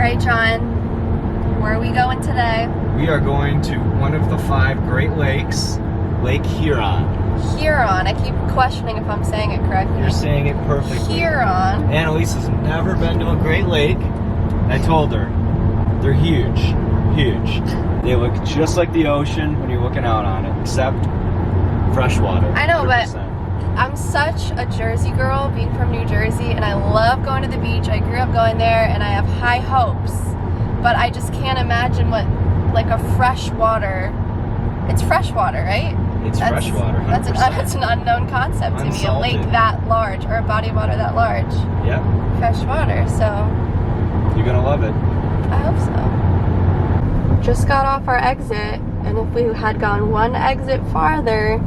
right, John, where are we going today? We are going to one of the 5 Great Lakes, Lake Huron. Huron. I keep questioning if I'm saying it correctly. You're saying it perfectly. Huron. Annalisa's never been to a Great Lake. I told her, they're huge, huge. They look just like the ocean when you're looking out on it, except freshwater. I know, 100%. but I'm such a Jersey girl, being from New Jersey, and I love going to the beach. I grew up going there, and I have high hopes. But I just can't imagine what, like a freshwater, it's freshwater, right? It's freshwater, 100%. That's an unknown concept to me, a lake that large, or a body of water that large. Yep. Freshwater, so. You're gonna love it. I hope so. Just got off our exit, and if we had gone one exit farther,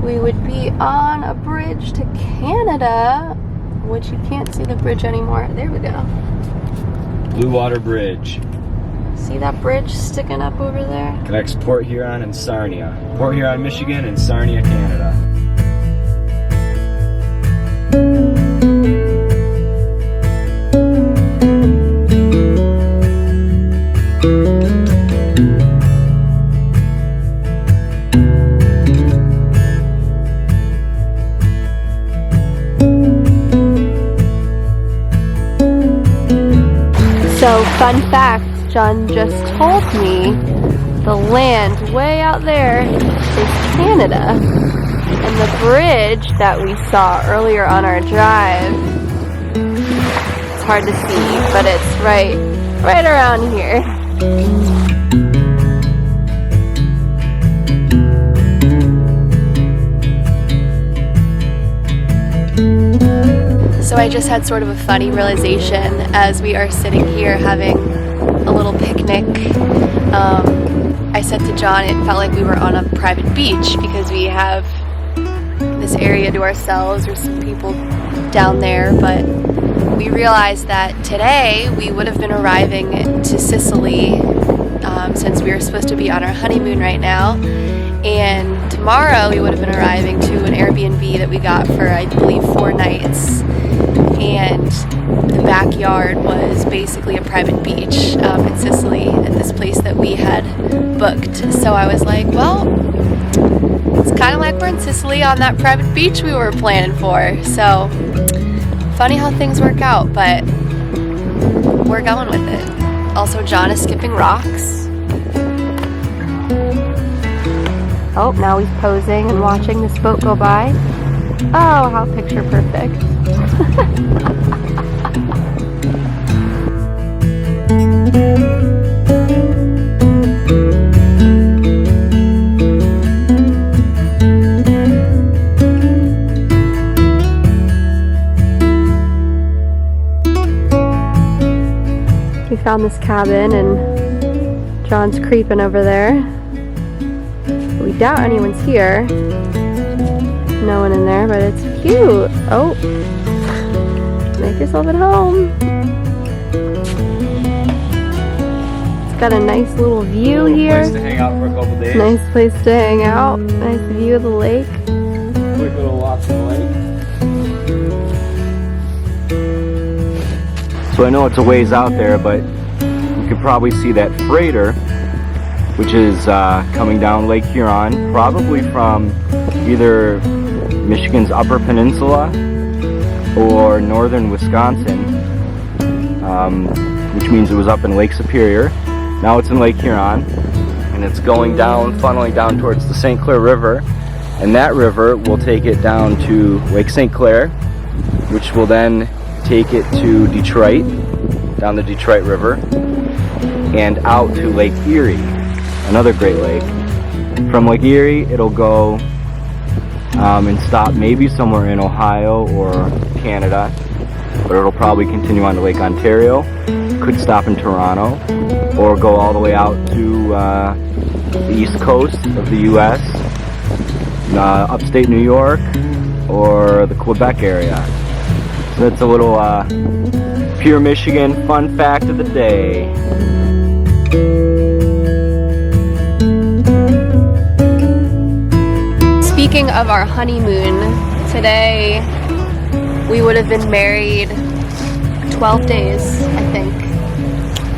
we would be on a bridge to Canada, which you can't see the bridge anymore. There we go. Blue Water Bridge. See that bridge sticking up over there? Connects Port Huron and Sarnia. Port Huron, Michigan, and Sarnia, Canada. So, fun fact, John just told me the land way out there is Canada. And the bridge that we saw earlier on our drive, it's hard to see, but it's right around here. So I just had sort of a funny realization as we are sitting here having a little picnic. I said to John it felt like we were on a private beach because we have this area to ourselves. There's some people down there, but we realized that today we would have been arriving to Sicily since we were supposed to be on our honeymoon right now. And tomorrow we would have been arriving to an Airbnb that we got for, I believe, 4 nights. And the backyard was basically a private beach in Sicily at this place that we had booked. So I was like, well, it's kind of like we're in Sicily on that private beach we were planning for. So funny how things work out, but we're going with it. Also, John is skipping rocks. Oh, now he's posing and watching this boat go by. Oh, how picture perfect. We found this cabin and John's creeping over there. We doubt anyone's here. No one in there, but it's cute. Oh, make yourself at home. It's got a nice little view here. Nice place to hang out for a couple days. Nice place to hang out. Nice view of the lake. Quick little walk to the lake. So I know it's a ways out there, but you can probably see that freighter, which is coming down Lake Huron, probably from either Michigan's Upper Peninsula or northern Wisconsin, which means it was up in Lake Superior. Now it's in Lake Huron, and it's going down, funneling down towards the St. Clair River, and that river will take it down to Lake St. Clair, which will then take it to Detroit, down the Detroit River, and out to Lake Erie, another Great Lake. From Lake Erie, it'll go and stop maybe somewhere in Ohio or Canada, but it'll probably continue on to Lake Ontario, could stop in Toronto, or go all the way out to the east coast of the US, upstate New York, or the Quebec area. So that's a little pure Michigan fun fact of the day. Speaking of our honeymoon, today we would have been married 12 days, I think.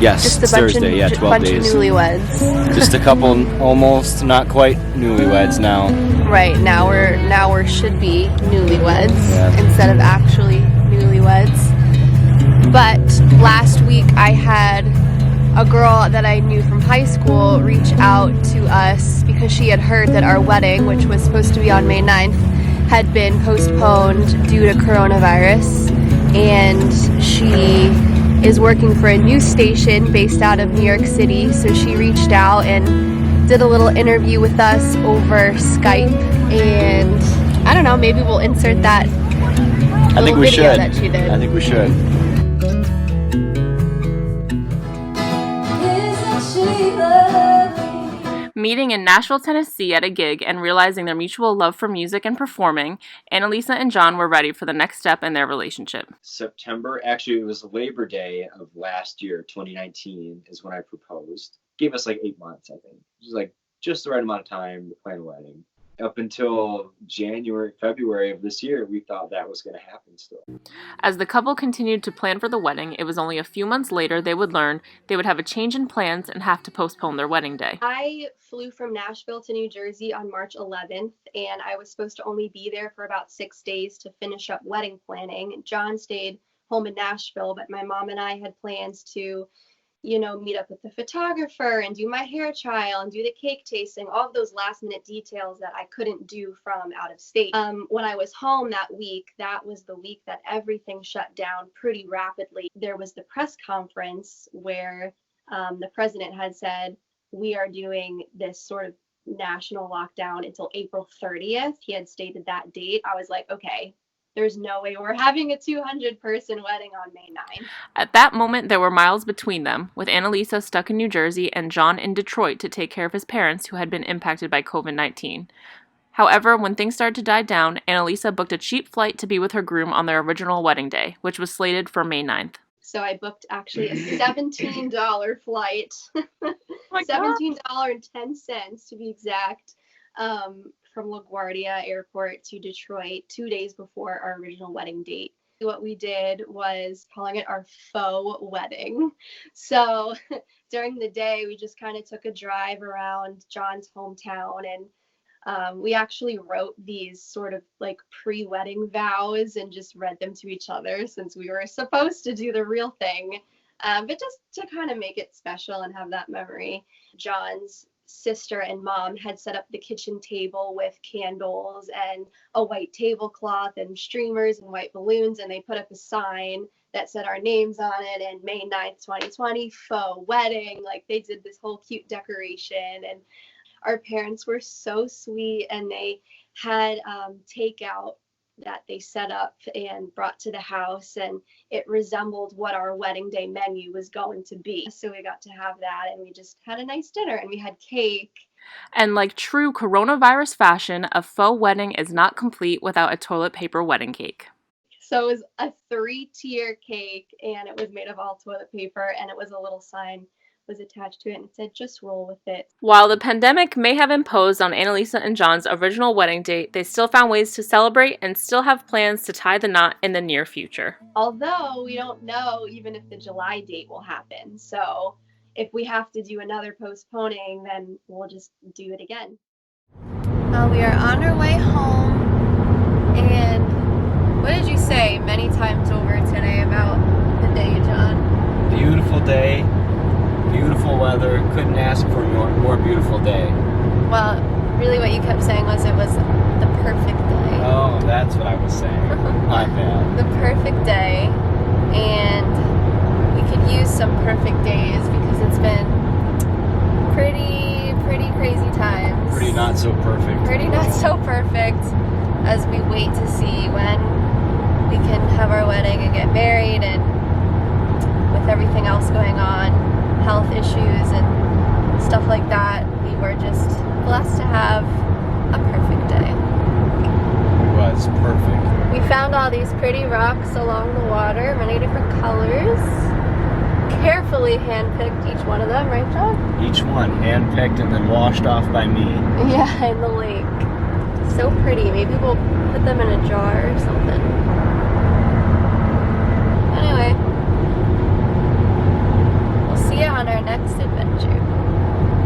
Yes, just a it's bunch Thursday, yeah, 12 bunch days. of newlyweds. Just a couple, almost not quite newlyweds now. Right, now we're should be newlyweds Yeah. instead of actually newlyweds. But last week I had a girl that I knew from high school reach out to us because she had heard that our wedding, which was supposed to be on May 9th, had been postponed due to coronavirus. And she is working for a news station based out of New York City. So she reached out and did a little interview with us over Skype. And I don't know, maybe we'll insert that little video that she did. I think we should. Meeting in Nashville, Tennessee at a gig and realizing their mutual love for music and performing, Analisa and John were ready for the next step in their relationship. September, actually it was Labor Day of last year, 2019, is when I proposed. Gave us like 8 months, I think. It was like just the right amount of time to plan a wedding. Up until February of this year, we thought that was going to happen still. As the couple continued to plan for the wedding, it was only a few months later they would learn they would have a change in plans and have to postpone their wedding day. I flew from Nashville to New Jersey on March 11th, and I was supposed to only be there for about 6 days to finish up wedding planning. John stayed home in Nashville, but my mom and I had plans to meet up with the photographer and do my hair trial and do the cake tasting, all of those last minute details that I couldn't do from out of state. When I was home that week, that was the week that everything shut down pretty rapidly. There was the press conference where the president had said, we are doing this sort of national lockdown until April 30th. He had stated that date. I was like, okay, there's no way we're having a 200-person wedding on May 9th. At that moment, there were miles between them, with Analisa stuck in New Jersey and John in Detroit to take care of his parents who had been impacted by COVID-19. However, when things started to die down, Analisa booked a cheap flight to be with her groom on their original wedding day, which was slated for May 9th. So I booked actually a $17 flight, $17.10 to be exact, from LaGuardia Airport to Detroit 2 days before our original wedding date. What we did was calling it our faux wedding. So during the day, we just kind of took a drive around John's hometown, and we actually wrote these sort of like pre-wedding vows and just read them to each other since we were supposed to do the real thing, but just to kind of make it special and have that memory. John's sister and mom had set up the kitchen table with candles and a white tablecloth and streamers and white balloons, and they put up a sign that said our names on it and May 9th, 2020, faux wedding. Like, they did this whole cute decoration, and our parents were so sweet, and they had takeout that they set up and brought to the house, and it resembled what our wedding day menu was going to be. So we got to have that, and we just had a nice dinner, and we had cake. And like true coronavirus fashion, a faux wedding is not complete without a toilet paper wedding cake. So it was a 3-tier cake, and it was made of all toilet paper, and it was a little sign was attached to it, and it said, just roll with it. While the pandemic may have imposed on Analisa and John's original wedding date, they still found ways to celebrate and still have plans to tie the knot in the near future. Although we don't know even if the July date will happen. So if we have to do another postponing, then we'll just do it again. We are on our way home, and what did you say many times over today about the day, John? Beautiful day. Beautiful weather. Couldn't ask for a more beautiful day. Well, really what you kept saying was it was the perfect day. Oh, that's what I was saying. My bad. The perfect day, and we could use some perfect days because it's been pretty crazy times. Pretty not so perfect. Pretty not so perfect as we wait to see when we can have our wedding and get married, and with everything else going on, health issues and stuff like that, we were just blessed to have a perfect day. It was perfect. We found all these pretty rocks along the water, many different colors. Carefully handpicked each one of them, right, John? Each one handpicked and then washed off by me. Yeah, in the lake. So pretty. Maybe we'll put them in a jar or something. Anyway, we'll see next adventure.